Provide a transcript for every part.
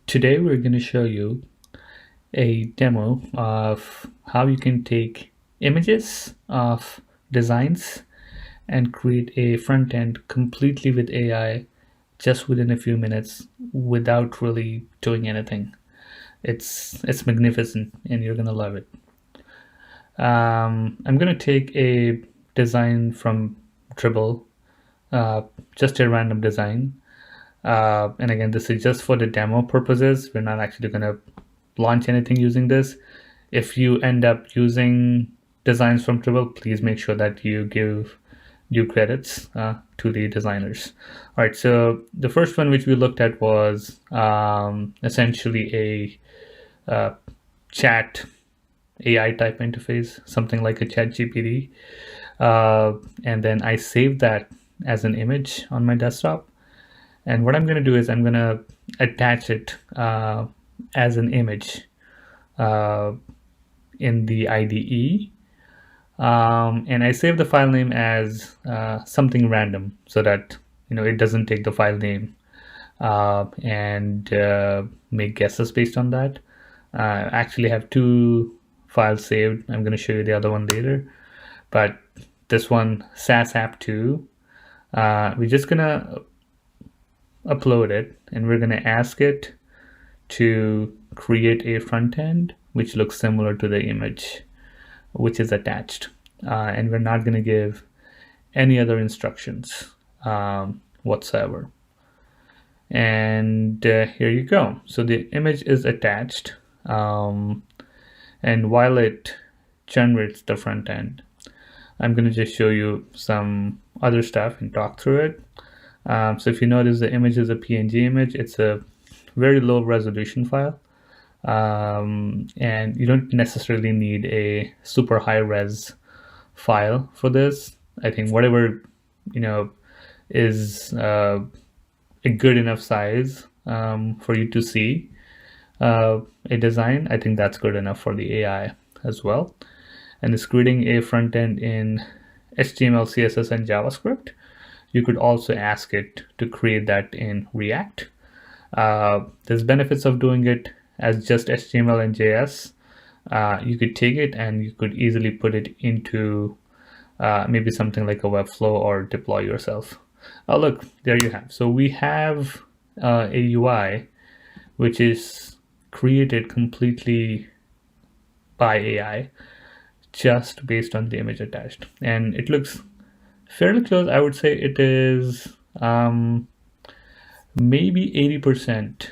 Today we're going to show you a demo of how you can take images of designs and create a front end completely with AI just within a few minutes without really doing anything. It's magnificent and you're going to love it. I'm going to take a design from Dribble, just a random design. And again, this is just for the demo purposes. We're not actually going to launch anything using this. If you end up using designs from Dribble, please make sure that you give due credits to the designers. All right, so the first one which we looked at was essentially a chat AI type interface, something like a chat GPT. And then I saved that as an image on my desktop. And what I'm going to do is I'm going to attach it as an image in the IDE. And I save the file name as something random so that it doesn't take the file name and make guesses based on that. I actually have two files saved. I'm going to show you the other one later. But this one, SAS app 2, we're just going to upload it and we're going to ask it to create a front end which looks similar to the image which is attached, and we're not going to give any other instructions whatsoever. And here you go. So the image is attached, and while it generates the front end, I'm going to just show you some other stuff and talk through it. So if you notice, the image is a PNG image. It's a very low resolution file, and you don't necessarily need a super high res file for this. I think whatever is a good enough size for you to see a design, I think that's good enough for the AI as well. And it's creating a front end in HTML, CSS, and JavaScript. You could also ask it to create that in React. There's benefits of doing it as just HTML and JS. You could take it and you could easily put it into maybe something like a Webflow or deploy yourself. Oh, look, there you have. So we have a UI which is created completely by AI just based on the image attached. And it looks fairly close. I would say it is maybe 80%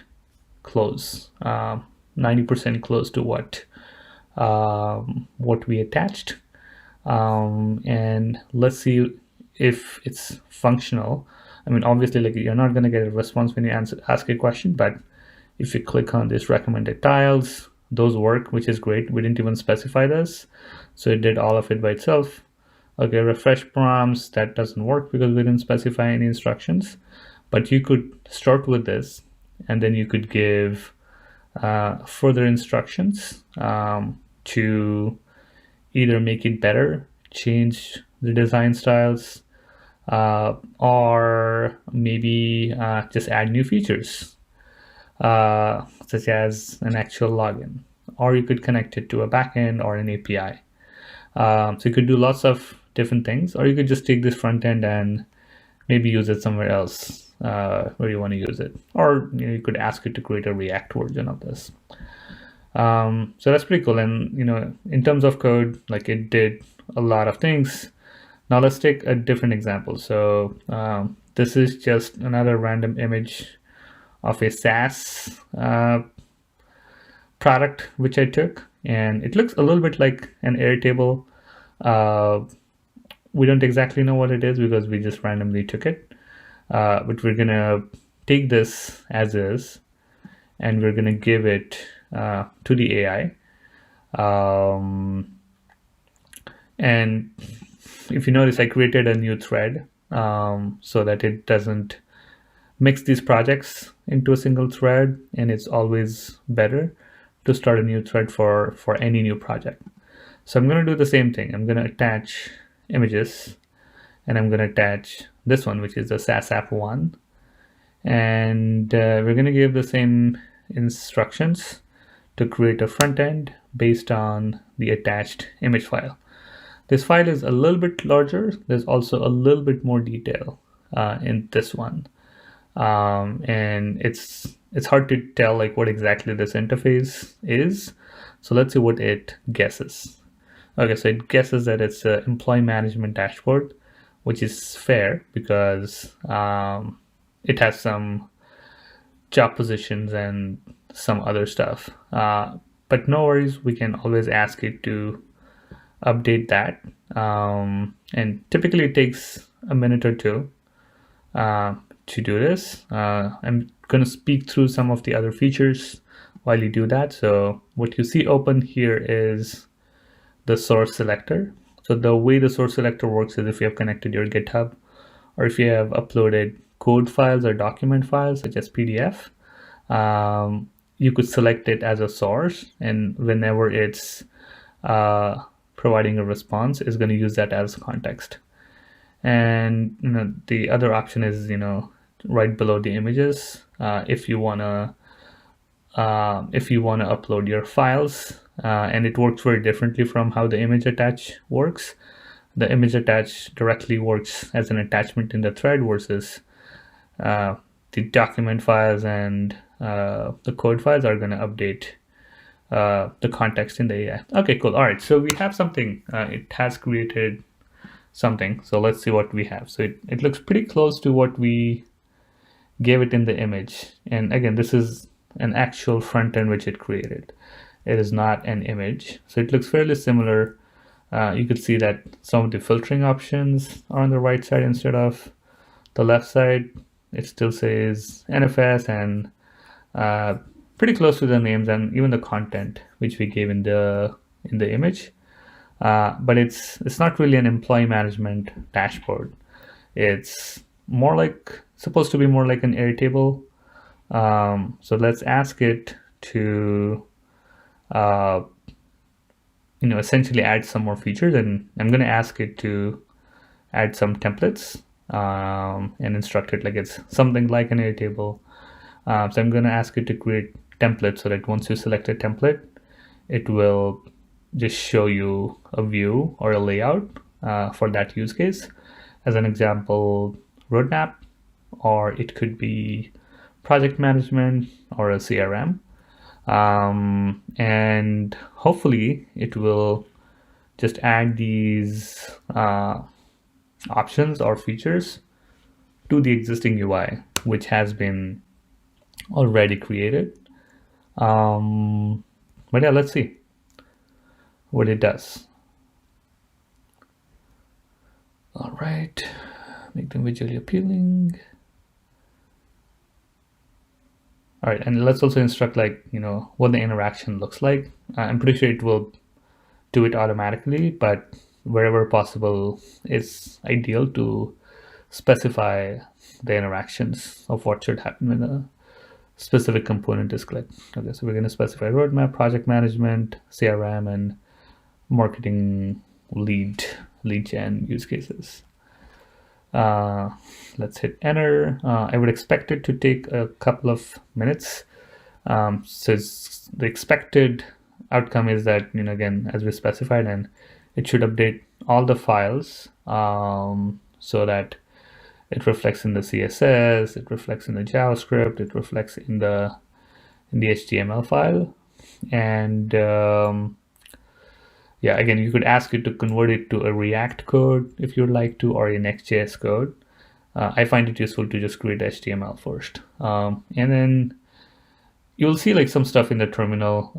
close, 90% close to what we attached. And let's see if it's functional. I mean, obviously, like, you're not going to get a response when you ask a question, but if you click on this recommended tiles, those work, which is great. We didn't even specify this, so it did all of it by itself. Okay, refresh prompts, that doesn't work because we didn't specify any instructions, but you could start with this and then you could give further instructions to either make it better, change the design styles, or maybe just add new features, such as an actual login, or you could connect it to a backend or an API. So you could do lots of different things, or you could just take this front end and maybe use it somewhere else where you want to use it, or you could ask it to create a React version of this. So that's pretty cool. And in terms of code, like, it did a lot of things. Now let's take a different example. So this is just another random image of a SaaS product which I took, and it looks a little bit like an Airtable. We don't exactly know what it is because we just randomly took it, but we're gonna take this as is and we're gonna give it to the AI. And if you notice, I created a new thread so that it doesn't mix these projects into a single thread, and it's always better to start a new thread for any new project. So I'm going to do the same thing. I'm going to attach images, and I'm going to attach this one, which is the SAS app 1, and we're going to give the same instructions to create a front end based on the attached image file. This file is a little bit larger. There's also a little bit more detail in this one. And it's hard to tell like what exactly this interface is. So let's see what it guesses. Okay, so it guesses that it's an employee management dashboard, which is fair because it has some job positions and some other stuff. But no worries, we can always ask it to update that. And typically it takes a minute or two to do this. I'm going to speak through some of the other features while you do that. So what you see open here is the source selector. So the way the source selector works is if you have connected your GitHub or if you have uploaded code files or document files such as PDF, you could select it as a source, and whenever it's providing a response, it's going to use that as context. And the other option is right below the images. If you wanna upload your files, and it works very differently from how the image attach works. The image attach directly works as an attachment in the thread versus the document files and the code files are going to update the context in the AI. Okay, cool. All right, so we have something. It has created something. So let's see what we have. So it looks pretty close to what we gave it in the image. And again, this is an actual front end which it created. It is not an image. So it looks fairly similar. You could see that some of the filtering options are on the right side instead of the left side. It still says NFS and pretty close to the names and even the content which we gave in the image. But it's not really an employee management dashboard. It's more like supposed to be more like an Airtable. So let's ask it to essentially add some more features, and I'm going to ask it to add some templates and instruct it like it's something like an Airtable. So I'm going to ask it to create templates so that once you select a template, it will just show you a view or a layout for that use case. As an example, roadmap, or it could be project management or a CRM. And hopefully it will just add these options or features to the existing UI, which has been already created. But yeah, let's see what it does. All right, make them visually appealing. All right, and let's also instruct what the interaction looks like. I'm pretty sure it will do it automatically, but wherever possible, it's ideal to specify the interactions of what should happen when a specific component is clicked. Okay, so we're going to specify roadmap, project management, CRM, and marketing lead gen use cases. Let's hit enter. I would expect it to take a couple of minutes. So the expected outcome is that, again, as we specified, and it should update all the files so that it reflects in the CSS, it reflects in the JavaScript, it reflects in the HTML file. And yeah, again, you could ask it to convert it to a React code if you'd like to, or a Next.js code. I find it useful to just create HTML first. And then you'll see some stuff in the terminal,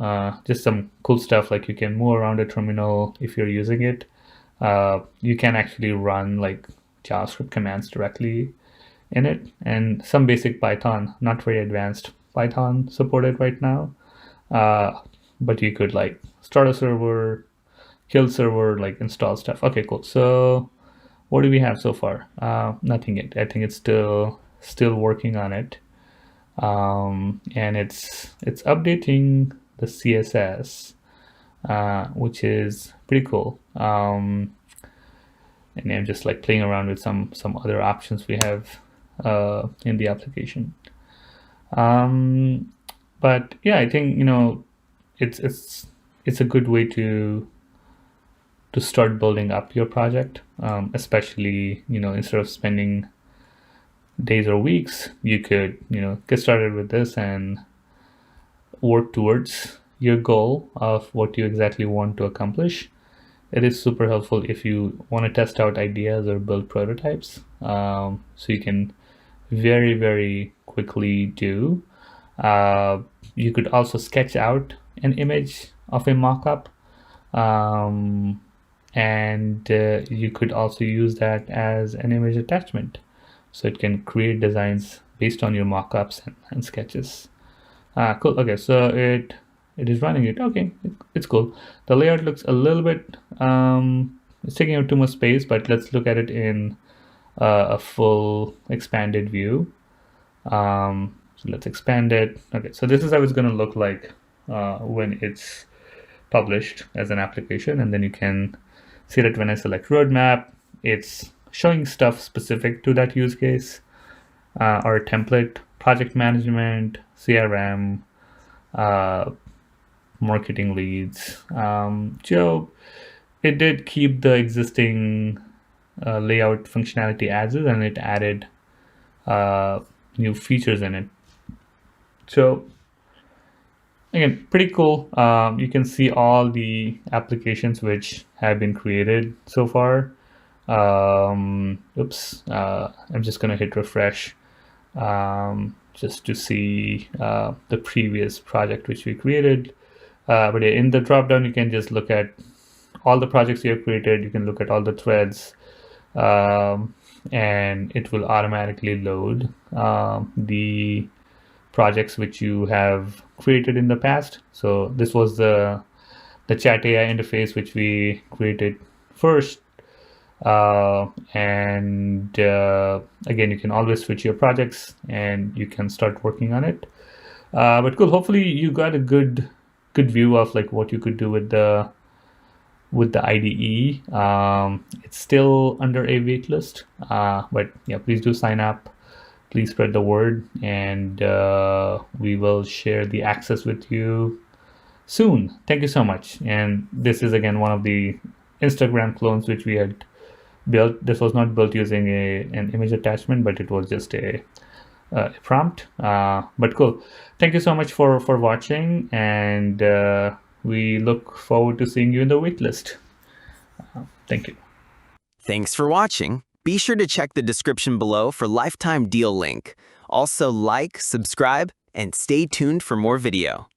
just some cool stuff, like you can move around the terminal if you're using it. You can actually run JavaScript commands directly in it, and some basic Python, not very advanced Python supported right now. But you could start a server, kill server, install stuff. Okay, cool. So what do we have so far? Nothing yet. I think it's still working on it. And it's updating the CSS, which is pretty cool. And I'm just playing around with some other options we have in the application. But yeah, I think it's a good way to start building up your project, especially instead of spending days or weeks, you could get started with this and work towards your goal of what you exactly want to accomplish. It is super helpful if you want to test out ideas or build prototypes, so you can very, very quickly do. Uh, you could also sketch out an image of a mockup, um, and you could also use that as an image attachment. So it can create designs based on your mockups and sketches. Cool. Okay, so it is running it. Okay, it's cool. The layout looks a little bit it's taking up too much space, but let's look at it in a full expanded view. So let's expand it. Okay, so this is how it's going to look like when it's published as an application, and then you can see that when I select roadmap, it's showing stuff specific to that use case, or template, project management, CRM, uh, marketing leads. So it did keep the existing layout functionality as is, and it added uh, new features in it. So again, pretty cool. You can see all the applications which have been created so far. Oops, I'm just gonna hit refresh just to see the previous project which we created. But yeah, in the dropdown, you can just look at all the projects you have created. You can look at all the threads, and it will automatically load the projects which you have created in the past. So this was the chat AI interface which we created first. And again, you can always switch your projects and you can start working on it. But cool. Hopefully, you got a good view of like what you could do with the IDE. It's still under a wait list, but yeah, please do sign up. Please spread the word, and we will share the access with you soon. Thank you so much. And this is again one of the Instagram clones which we had built. This was not built using an image attachment, but it was just a prompt. But cool. Thank you so much for watching, and we look forward to seeing you in the waitlist. Thank you. Thanks for watching. Be sure to check the description below for lifetime deal link. Also like, subscribe, and stay tuned for more video.